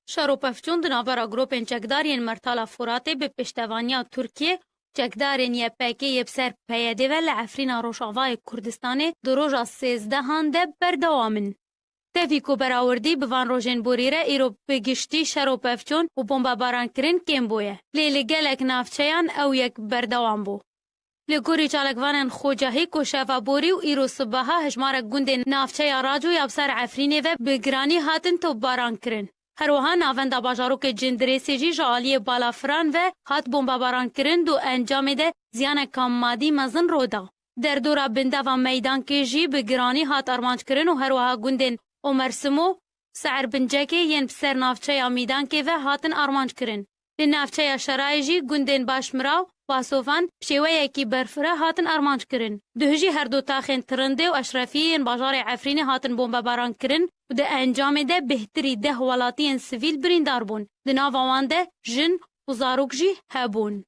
Şaropevçûn di navbera gropên çekdariyên Mertala Furatê bi piştevaniya Tirkiye çekdarên YPG yê ser PYD ve li Efrîna Rojavayê Kurdistanê di roja sêzdehan de berdewamin. Tevî ku berawerdî bi van rojên borî re îro bi giştî şeropevçûn û bombebarankirin kêm bûye. Lê li gelek navçeyan ew yek berdewam bû. Li gorî çalakvanên Xocahî ku şefa borî û îro sibaha hejmarek gundên navçeya Raco ya bi ser Efrînê ve bi giranî hatin topbarankirin. Her wiha navenda bajarokê Cindirêsê jî ji aliyê balafiran ve hat bombebarankirin du encamê de ziyaneka madî mezin roda. Derdora bindeva meydankê jî bi giranî hat armançkirin û her wiha gundên Omersimo, Serbincekê yên bi ser navçeya Mîdankê ve hatin armançkirin. Li navçeya Şerayê jî gundên Başmiraw, Basofan şêweyekî berfire hatin armançkirin. Duhijî her du taxên Tirindê û Eşrefiyê yên bajarê Efrînê hatin bombebarankirin û di encamê de bêhtirî 10 welatiyên sivîl birîndar bûn. Di nava wan de jin û zarok jî hebûn.